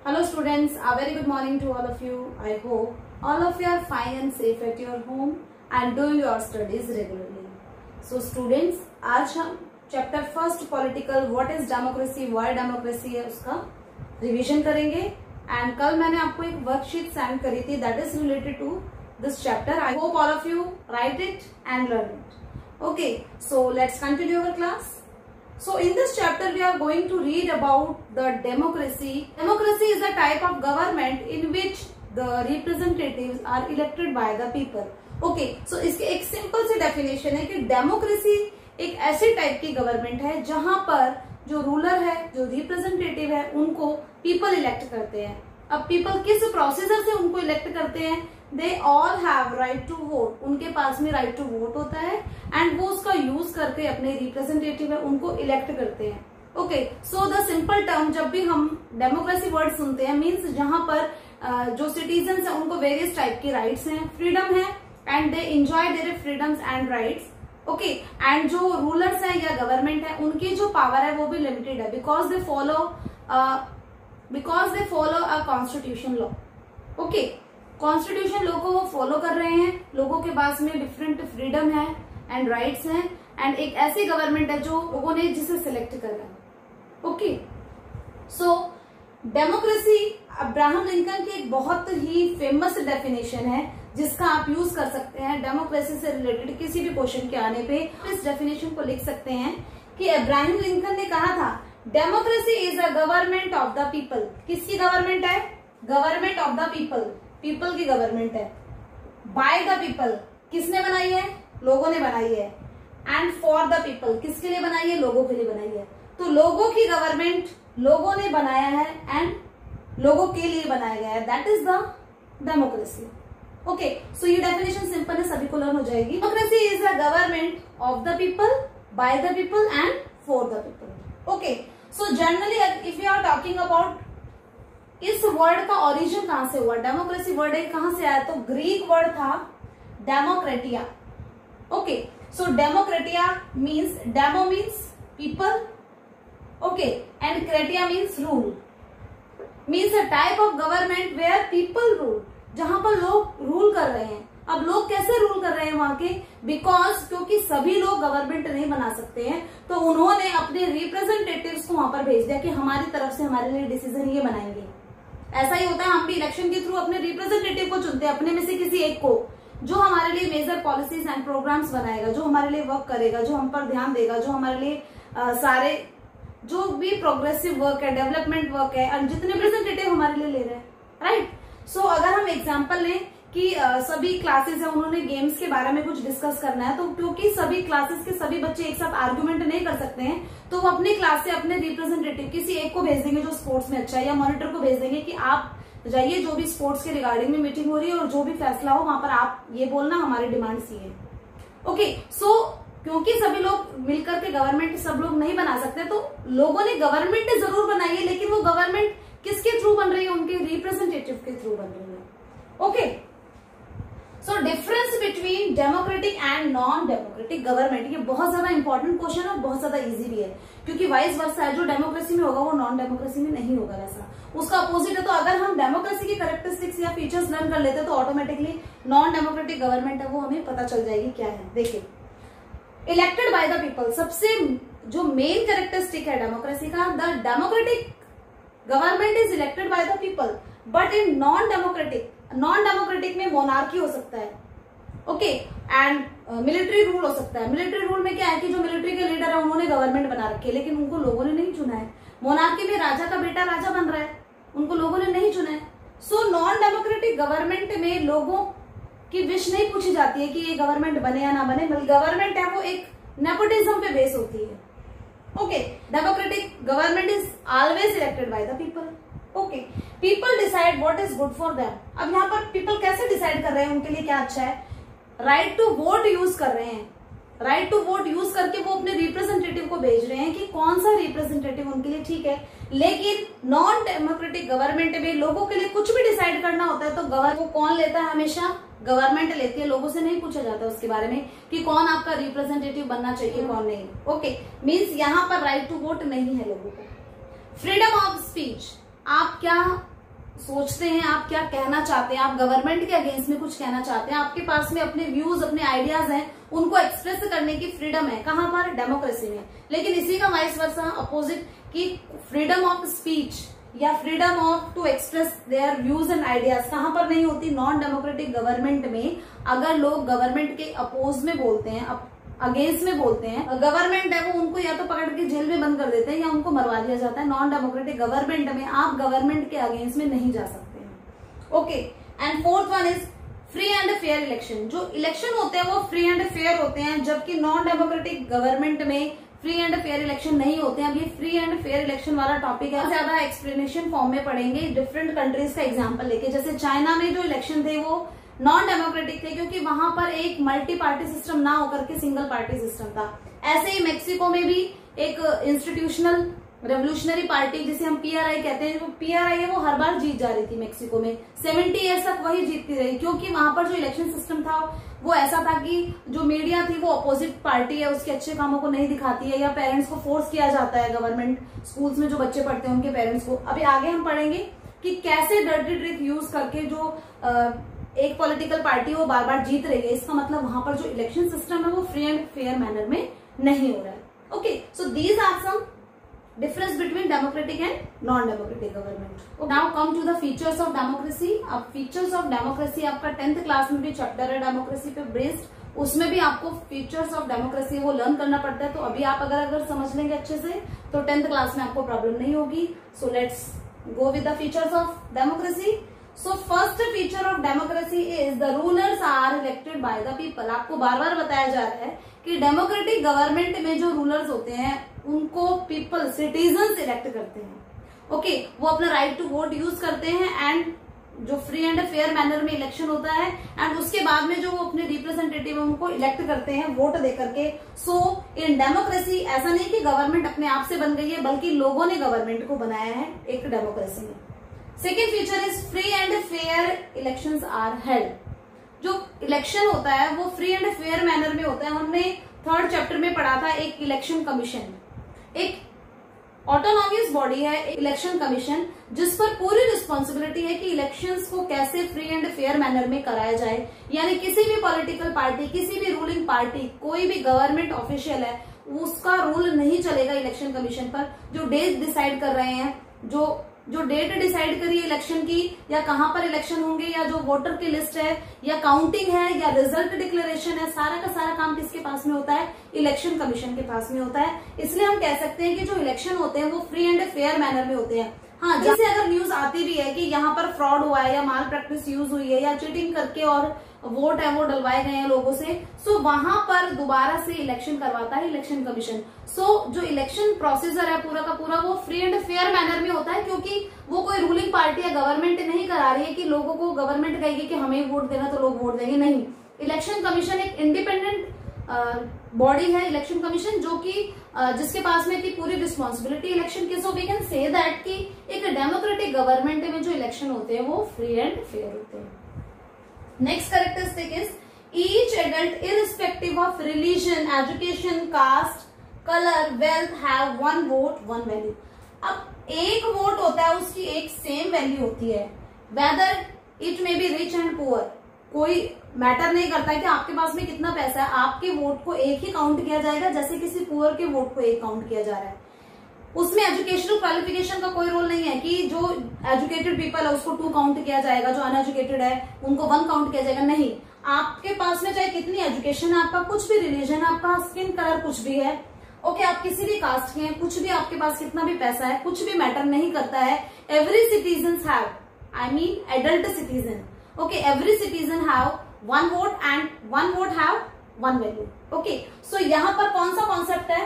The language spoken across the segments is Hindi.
Hello students, a very good morning to all of you. I hope all of you are fine and safe at your home and doing your studies regularly. So students, आज हम chapter first political what is democracy, why democracy है उसका रिवीजन करेंगे। एंड कल मैंने आपको एक वर्कशीट सेंड करी थी that is related to this chapter. I hope all of you write it and learn it. Okay, so let's continue our class. So in this chapter we are going to read about the democracy. Democracy is a type of government in which the representatives are elected by the people. Okay, so इसकी एक सिंपल सी डेफिनेशन है कि डेमोक्रेसी एक ऐसी टाइप की गवर्नमेंट है जहां पर जो रूलर है, जो रिप्रेजेंटेटिव है, उनको पीपल इलेक्ट करते हैं. अब पीपल किस प्रोसीजर से उनको इलेक्ट करते हैं? They all have right to vote. उनके पास में राइट टू वोट होता है एंड वो उसका यूज करके अपने रिप्रेजेंटेटिव है उनको इलेक्ट करते हैं. Okay, so the simple term जब भी हम डेमोक्रेसी वर्ड सुनते हैं मीन्स जहां पर जो सिटीजन्स है उनको वेरियस टाइप के राइट्स हैं, फ्रीडम है and they enjoy there freedoms and rights. Okay, and जो रूलर्स है या गवर्नमेंट है उनकी जो पावर है वो भी लिमिटेड है because they follow a constitution law. Okay, constitution law को वो फॉलो कर रहे हैं. लोगों के पास में डिफरेंट फ्रीडम है एंड राइट्स हैं एंड एक ऐसी गवर्नमेंट है जो लोगों ने जिसे सिलेक्ट करा है. ओके, सो डेमोक्रेसी अब्राहम लिंकन की एक बहुत ही फेमस डेफिनेशन है जिसका आप यूज कर सकते हैं डेमोक्रेसी से रिलेटेड किसी भी क्वेश्चन के आने पे. इस डेफिनेशन को लिख सकते हैं कि अब्राहम लिंकन ने कहा था democracy is a government of the people. किसकी गवर्नमेंट है? Government of the people. People की गवर्नमेंट है. Bye the people. किसने बनाई है? लोगों ने बनाई है. And for the people. किसके लिए बनाई है? लोगों के लिए बनाई है. तो लोगों की गवर्नमेंट लोगों ने बनाया है एंड लोगों के लिए बनाया गया है. That is the democracy. Okay, so ये डेफिनेशन सिंपल है, सभी को लर्न हो जाएगी. Democracy is a government of the people, by the people and for the people. Okay, so generally if you are talking about इस वर्ड का ओरिजिन कहां से हुआ, डेमोक्रेसी वर्ड कहां से आया, तो ग्रीक वर्ड था demokratia. Okay, so demokratia means demo means people, okay, and kratia means rule. Means a type of government where people rule, जहां पर लोग रूल कर रहे हैं. अब लोग कैसे रूल कर रहे हैं वहां के? बिकॉज क्योंकि सभी लोग गवर्नमेंट नहीं बना सकते हैं तो उन्होंने अपने रिप्रेजेंटेटिव्स को वहां पर भेज दिया कि हमारी तरफ से हमारे लिए डिसीजन ये बनाएंगे. ऐसा ही होता है, हम भी इलेक्शन के थ्रू अपने रिप्रेजेंटेटिव को चुनते हैं, अपने में से किसी एक को, जो हमारे लिए मेजर पॉलिसीज एंड प्रोग्राम्स बनाएगा, जो हमारे लिए वर्क करेगा, जो हम पर ध्यान देगा, जो हमारे लिए सारे जो भी प्रोग्रेसिव वर्क है, डेवलपमेंट वर्क है, और जितने रिप्रेजेंटेटिव हमारे लिए ले रहे हैं. राइट, सो अगर हम एग्जाम्पल लें कि सभी क्लासेस है, उन्होंने गेम्स के बारे में कुछ डिस्कस करना है, तो क्योंकि सभी क्लासेस के सभी बच्चे एक साथ आर्ग्यूमेंट नहीं कर सकते हैं तो वो अपनी क्लास से अपने रिप्रेजेंटेटिव किसी एक को भेज देंगे जो स्पोर्ट्स में अच्छा है, या मॉनिटर को भेज देंगे कि आप जाइए जो भी स्पोर्ट्स के रिगार्डिंग में मीटिंग हो रही है और जो भी फैसला हो वहां पर आप ये बोलना हमारी डिमांड्स ये है. ओके, सो क्योंकि सभी लोग मिलकर के गवर्नमेंट सब लोग नहीं बना सकते तो लोगों ने गवर्नमेंट जरूर बनाई है, लेकिन वो गवर्नमेंट किसके थ्रू बन रही है? उनके रिप्रेजेंटेटिव के थ्रू बन रही है. Okay, so difference between democratic and non democratic government, ये बहुत ज्यादा इंपॉर्टेंट क्वेश्चन और बहुत ज्यादा इजी भी है क्योंकि वाइस वर्सा है, जो डेमोक्रेसी में होगा वो नॉन डेमोक्रेसी में नहीं होगा, वैसा उसका अपोजिट है. तो अगर हम डेमोक्रेसी की कैरेक्टरिस्टिक्स या फीचर्स लर्न कर लेते तो ऑटोमेटिकली नॉन डेमोक्रेटिक गवर्नमेंट है वो हमें पता चल जाएगी क्या है. देखिए, इलेक्टेड बाय द पीपल, सबसे जो मेन कैरेक्टरिस्टिक है डेमोक्रेसी का, the democratic government is elected by the people. But in non democratic में मोनार्की हो सकता है. ओके, एंड मिलिट्री रूल हो सकता है. मिलिट्री रूल में क्या है कि जो मिलिट्री के लीडर है उन्होंने गवर्नमेंट बना रखी है लेकिन उनको लोगों ने नहीं चुना है. मोनार्की में राजा का बेटा राजा बन रहा है, उनको लोगों ने नहीं चुना है. सो नॉन डेमोक्रेटिक गवर्नमेंट में लोगों की विश नहीं पूछी जाती है कि ये गवर्नमेंट बने या ना बने. गवर्नमेंट है वो एक नेपोटिज्म पे बेस होती है. Okay, democratic government is always elected by the people. Okay, people decide what is good for them. अब यहाँ पर पीपल कैसे डिसाइड कर रहे हैं उनके लिए क्या अच्छा है? राइट टू वोट यूज कर रहे हैं. राइट टू वोट यूज करके वो अपने रिप्रेजेंटेटिव को भेज रहे हैं कि कौन सा रिप्रेजेंटेटिव उनके लिए ठीक है. लेकिन नॉन डेमोक्रेटिक गवर्नमेंट में लोगों के लिए कुछ भी डिसाइड करना होता है तो वो कौन लेता है? हमेशा गवर्नमेंट लेती है. लोगों से नहीं पूछा जाता उसके बारे में कि कौन आपका रिप्रेजेंटेटिव बनना चाहिए कौन नहीं. ओके, मीन्स यहाँ पर राइट टू वोट नहीं है लोगों को. फ्रीडम ऑफ स्पीच, आप क्या सोचते हैं, आप क्या कहना चाहते हैं, आप गवर्नमेंट के अगेंस्ट में कुछ कहना चाहते हैं, आपके पास में अपने व्यूज, अपने आइडियाज हैं, उनको एक्सप्रेस करने की फ्रीडम है। कहां पर? डेमोक्रेसी में। लेकिन इसी का वाइस वर्सा अपोजिट की फ्रीडम ऑफ स्पीच या freedom of to express their views and ideas कहां पर नहीं होती? नॉन डेमोक्रेटिक गवर्नमेंट में अगर लोग गवर्नमेंट के अपोज में बोलते हैं, अगेंस्ट में बोलते हैं, गवर्नमेंट है वो उनको या तो पकड़ के जेल में बंद कर देते हैं या उनको मरवा दिया जाता है। नॉन डेमोक्रेटिक गवर्नमेंट में आप गवर्नमेंट के अगेंस्ट में नहीं जा सकते हैं। Okay, and fourth one is free and fair election. जो इलेक्शन होते हैं वो फ्री एंड फेयर होते हैं, जबकि नॉन डेमोक्रेटिक गवर्नमेंट में फ्री एंड फेयर इलेक्शन नहीं होते हैं। अब ये फ्री एंड फेयर इलेक्शन वाला टॉपिक है, ज्यादा एक्सप्लेनेशन फॉर्म में पढ़ेंगे डिफरेंट कंट्रीज का एग्जांपल लेके। जैसे चाइना में जो इलेक्शन थे वो नॉन डेमोक्रेटिक थे क्योंकि वहां पर एक मल्टी पार्टी सिस्टम ना होकर के सिंगल पार्टी सिस्टम था। ऐसे ही मेक्सिको में भी एक इंस्टीट्यूशनल रेवोल्यूशनरी पार्टी जिसे हम पीआरआई कहते हैं, जो पीआरआई है वो हर बार जीत जा रही थी मेक्सिको में। 70 ईयर्स तक वही जीतती रही क्योंकि वहां पर जो इलेक्शन सिस्टम था वो ऐसा था कि जो मीडिया थी वो अपोजिट पार्टी है, उसके अच्छे कामों को नहीं दिखाती है, या पेरेंट्स को फोर्स किया जाता है गवर्नमेंट स्कूल्स में जो बच्चे पढ़ते हैं उनके पेरेंट्स को। अभी आगे हम पढ़ेंगे कि कैसे डर्टी ट्रिक यूज करके जो एक पॉलिटिकल पार्टी वो बार बार जीत रही है। इसका मतलब वहां पर जो इलेक्शन सिस्टम है वो फ्री एंड फेयर मैनर में नहीं हो रहा है। Okay, so these are some difference between democratic and non democratic government. Now come to the features of democracy. अब फीचर्स ऑफ डेमोक्रेसी आपका 10th क्लास में भी चैप्टर है डेमोक्रेसी पे बेस्ड, उसमें भी आपको फीचर्स ऑफ डेमोक्रेसी वो लर्न करना पड़ता है। तो अभी आप अगर समझ लेंगे अच्छे से तो 10th क्लास में आपको प्रॉब्लम नहीं होगी। So let's go with the features of democracy. So first feature of democracy is the rulers are elected by the people। आपको बार बार बताया जा रहा है कि डेमोक्रेटिक गवर्नमेंट में जो रूलर्स होते हैं उनको पीपल, सिटीजन्स इलेक्ट करते हैं। ओके, वो अपना राइट टू वोट यूज करते हैं एंड जो फ्री एंड फेयर मैनर में इलेक्शन होता है एंड उसके बाद में जो वो अपने रिप्रेजेंटेटिव उनको इलेक्ट करते हैं वोट दे करके। सो इन डेमोक्रेसी ऐसा नहीं कि गवर्नमेंट अपने आप से बन गई है, बल्कि लोगों ने गवर्नमेंट को बनाया है एक डेमोक्रेसी में। Second feature is free and fair elections are held. जो इलेक्शन होता है वो फ्री एंड फेयर मैनर में होता है। हमने 3rd चैप्टर में पढ़ा था एक इलेक्शन कमीशन, एक ऑटोनॉमस बॉडी है इलेक्शन कमीशन, जिस पर पूरी रिस्पॉन्सिबिलिटी है कि इलेक्शंस को कैसे फ्री एंड फेयर मैनर में कराया जाए। यानी किसी भी पॉलिटिकल पार्टी, किसी भी रूलिंग पार्टी, कोई भी गवर्नमेंट ऑफिशियल है, उसका रूल नहीं चलेगा इलेक्शन कमीशन पर। जो डेट डिसाइड कर रहे हैं, जो डेट डिसाइड करी है इलेक्शन की, या कहां पर इलेक्शन होंगे, या जो वोटर की लिस्ट है, या काउंटिंग है, या रिजल्ट डिक्लेरेशन है, सारा का सारा काम किसके पास में होता है? इलेक्शन कमीशन के पास में होता है। इसलिए हम कह सकते हैं कि जो इलेक्शन होते हैं वो फ्री एंड फेयर मैनर में होते हैं। हाँ, जैसे अगर न्यूज आती भी है कि यहाँ पर फ्रॉड हुआ है, या माल प्रैक्टिस यूज हुई है, या चीटिंग करके और वोट है वो डलवाए गए हैं लोगों से, सो वहां पर दोबारा से इलेक्शन करवाता है इलेक्शन कमीशन। सो जो इलेक्शन प्रोसीजर है पूरा का पूरा वो फ्री एंड फेयर मैनर में होता है, क्योंकि वो कोई रूलिंग पार्टी या गवर्नमेंट नहीं करा रही है कि लोगों को गवर्नमेंट कहेगी कि हमें वोट देना तो लोग वोट देंगे। नहीं, इलेक्शन कमीशन एक इंडिपेंडेंट बॉडी है इलेक्शन कमीशन, जो कि जिसके पास में की पूरी रिस्पॉन्सिबिलिटी इलेक्शन की। So we can say that कि एक डेमोक्रेटिक गवर्नमेंट में जो इलेक्शन होते हैं वो फ्री एंड फेयर होते हैं। Next characteristic is each adult irrespective of religion, education, caste, colour, wealth have one vote one value. अब एक वोट होता है, उसकी एक सेम वैल्यू होती है, whether it may be rich and poor. कोई मैटर नहीं करता है कि आपके पास में कितना पैसा है, आपके वोट को एक ही काउंट किया जाएगा जैसे किसी पुअर के वोट को एक काउंट किया जा रहा है। उसमें एजुकेशनल क्वालिफिकेशन का कोई रोल नहीं है कि जो एजुकेटेड पीपल है उसको 2 काउंट किया जाएगा, जो अनएजुकेटेड है उनको 1 काउंट किया जाएगा। नहीं, आपके पास में चाहे कितनी एजुकेशन है, आपका कुछ भी रिलीजन है, आपका स्किन कलर कुछ भी है, ओके, आप किसी भी कास्ट के हैं, कुछ भी, आपके पास कितना भी पैसा है, कुछ भी मैटर नहीं करता है। Every citizen have, I mean adult citizen, okay, every citizen have 1 vote and 1 vote have 1 value. Okay, so यहां पर कौन सा कॉन्सेप्ट है?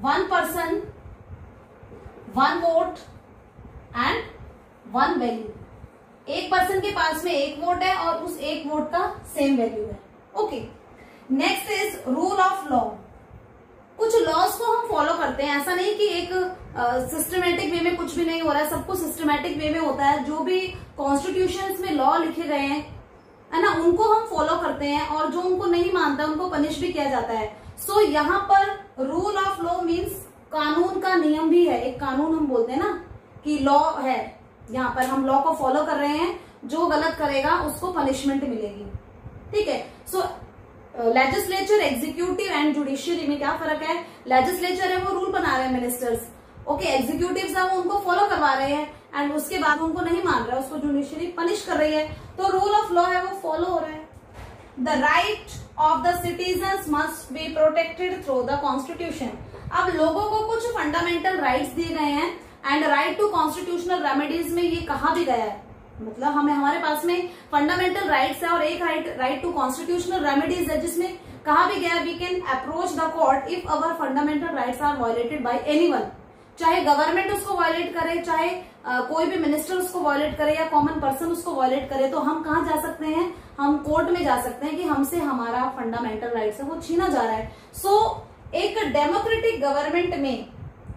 1 पर्सन 1 वोट एंड 1 वैल्यू। एक पर्सन के पास में 1 वोट है और उस 1 वोट का सेम वैल्यू है। Okay, next is rule of law. कुछ लॉज को हम फॉलो करते हैं, ऐसा नहीं कि एक सिस्टमेटिक वे में कुछ भी नहीं हो रहा है, सब कुछ सिस्टमेटिक वे में होता है। जो भी कॉन्स्टिट्यूशंस में लॉ लिखे गए हैं, है ना, उनको हम फॉलो करते हैं, और जो उनको नहीं मानता उनको पनिश भी किया जाता है। सो यहाँ पर रूल ऑफ लॉ मीन्स कानून का नियम भी है। एक कानून हम बोलते हैं ना कि लॉ है, यहाँ पर हम लॉ को फॉलो कर रहे हैं, जो गलत करेगा उसको पनिशमेंट मिलेगी। ठीक है। सो लेजिस्लेचर, एग्जीक्यूटिव एंड जुडिशियरी में क्या फर्क है? लेजिस्लेचर है वो रूल बना रहे हैं मिनिस्टर्स, ओके, एग्जीक्यूटिव्स है वो उनको फॉलो करवा रहे हैं एंड उसके बाद उनको नहीं मान रहा है, उसको जुडिशियरी पनिश कर रही है। तो रूल ऑफ लॉ है वो फॉलो हो रहा है। The right of the citizens must be protected through the constitution. अब लोगों को कुछ फंडामेंटल राइट्स दिए गए हैं and right to constitutional remedies में ये कहा भी गया है, मतलब हमारे पास में फंडामेंटल राइट्स है और एक राइट टू कॉन्स्टिट्यूशनल रेमेडीज है, जिसमें कहा भी गया we can approach the court if our fundamental rights are violated by anyone. चाहे गवर्नमेंट उसको वायलेट करे, चाहे कोई भी मिनिस्टर उसको वायलेट करे या कॉमन पर्सन उसको वायलेट करे, तो हम कहाँ जा सकते हैं? हम कोर्ट में जा सकते हैं कि हमसे हमारा फंडामेंटल राइट्स है वो छीना जा रहा है। सो एक डेमोक्रेटिक गवर्नमेंट में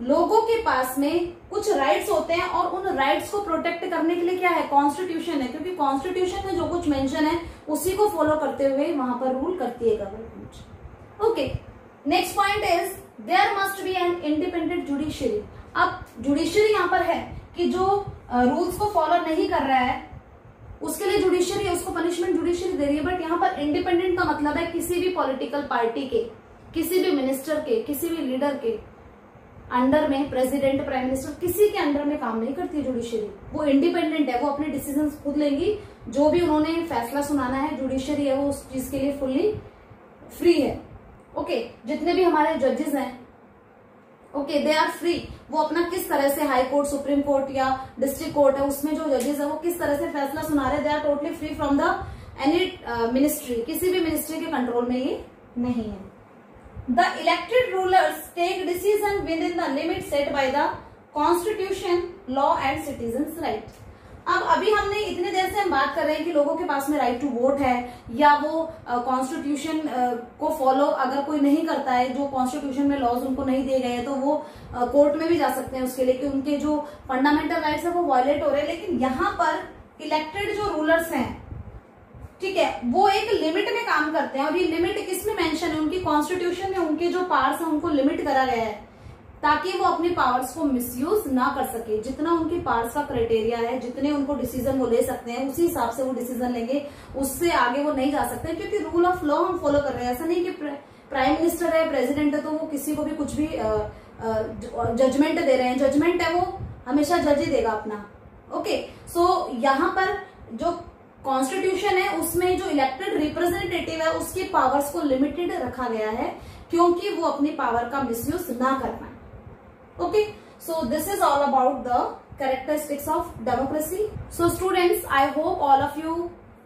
लोगों के पास में कुछ राइट्स होते हैं और उन राइट्स को प्रोटेक्ट करने के लिए क्या है? कॉन्स्टिट्यूशन है, क्योंकि कॉन्स्टिट्यूशन में जो कुछ मेंशन है उसी को फॉलो करते हुए वहां पर रूल करती है government. Okay, next point is there must be an independent judiciary. अब जुडिशियरी यहाँ पर है कि जो रूल्स को फॉलो नहीं कर रहा है उसके लिए जुडिशियरी है, उसको पनिशमेंट जुडिशियरी दे रही है। बट यहाँ पर इंडिपेंडेंट का मतलब है किसी भी पॉलिटिकल पार्टी के, किसी भी मिनिस्टर के, किसी भी लीडर के अंडर में, प्रेसिडेंट, प्राइम मिनिस्टर, किसी के अंडर में काम नहीं करती है जुडिशियरी। वो इंडिपेंडेंट है, वो अपने डिसीजन खुद लेंगी, जो भी उन्होंने फैसला सुनाना है जुडिशियरी है वो उस चीज के लिए फुल्ली फ्री है। ओके, जितने भी हमारे जजेस हैं, ओके, दे आर फ्री। वो अपना किस तरह से हाई कोर्ट, सुप्रीम कोर्ट या डिस्ट्रिक्ट कोर्ट है उसमें जो जजेस है वो किस तरह से फैसला सुना रहे हैं, they are totally free from the any ministry. किसी भी मिनिस्ट्री के कंट्रोल में ये नहीं है। The elected rulers take decision within the limits set by the Constitution, law and citizens' right। अब अभी हमने इतने देर से हम बात कर रहे हैं कि लोगों के पास में राइट टू वोट है या वो कॉन्स्टिट्यूशन को फॉलो अगर कोई नहीं करता है, जो कॉन्स्टिट्यूशन में लॉज उनको नहीं दिए गए हैं, तो वो कोर्ट में भी जा सकते हैं उसके लिए कि उनके जो फंडामेंटल राइट्स है वो वायलेट हो रहे हैं। लेकिन यहाँ पर इलेक्टेड जो रूलर्स हैं, ठीक है, वो एक लिमिट में काम करते हैं और ये लिमिट किसमें मेंशन है? उनकी कॉन्स्टिट्यूशन में उनके जो पावर्स हैं उनको लिमिट करा गया है ताकि वो अपनी पावर्स को मिसयूज ना कर सके। जितना उनकी पावर्स का क्राइटेरिया है, जितने उनको डिसीजन वो ले सकते हैं, उसी हिसाब से वो डिसीजन लेंगे, उससे आगे वो नहीं जा सकते, क्योंकि रूल ऑफ लॉ हम फॉलो कर रहे हैं। ऐसा नहीं कि प्राइम मिनिस्टर है, प्रेसिडेंट है, तो वो किसी को भी कुछ भी जजमेंट दे रहे हैं। जजमेंट है वो हमेशा जज ही देगा अपना। ओके, सो यहाँ पर जो कॉन्स्टिट्यूशन है उसमें जो इलेक्टेड रिप्रेजेंटेटिव है उसकी पावर्स को लिमिटेड रखा गया है क्योंकि वो अपनी पावर का मिसयूज ना कर पाए। Okay, so this is all about the characteristics of democracy. So students, I hope all of you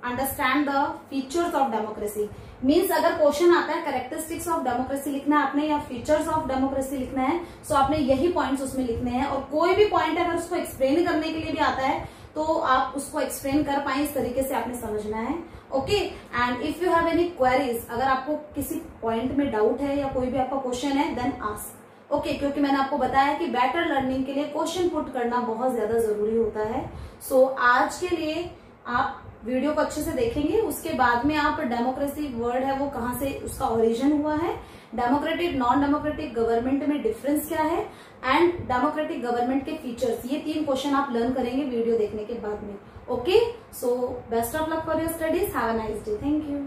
understand the features of democracy. Means अगर क्वेश्चन आता है कैरेक्टरिस्टिक्स ऑफ डेमोक्रेसी लिखना है आपने या फीचर्स ऑफ डेमोक्रेसी लिखना है, सो आपने यही पॉइंट्स उसमें लिखने हैं। और कोई भी पॉइंट अगर उसको एक्सप्लेन करने के लिए भी आता है तो आप उसको एक्सप्लेन कर पाए, इस तरीके से आपने समझना है। Okay, and if you have any queries, अगर आपको किसी पॉइंट में डाउट है या कोई भी आपका क्वेश्चन है, देन आस्क। ओके, क्योंकि मैंने आपको बताया कि बेटर लर्निंग के लिए क्वेश्चन पुट करना बहुत ज्यादा जरूरी होता है। सो आज के लिए आप वीडियो को अच्छे से देखेंगे, उसके बाद में आप डेमोक्रेसी वर्ड है वो कहाँ से उसका ओरिजिन हुआ है, डेमोक्रेटिक नॉन डेमोक्रेटिक गवर्नमेंट में डिफरेंस क्या है, एंड डेमोक्रेटिक गवर्नमेंट के फीचर्स, ये 3 क्वेश्चन आप लर्न करेंगे वीडियो देखने के बाद में। Okay, so best of luck for your studies, have a nice day, thank you.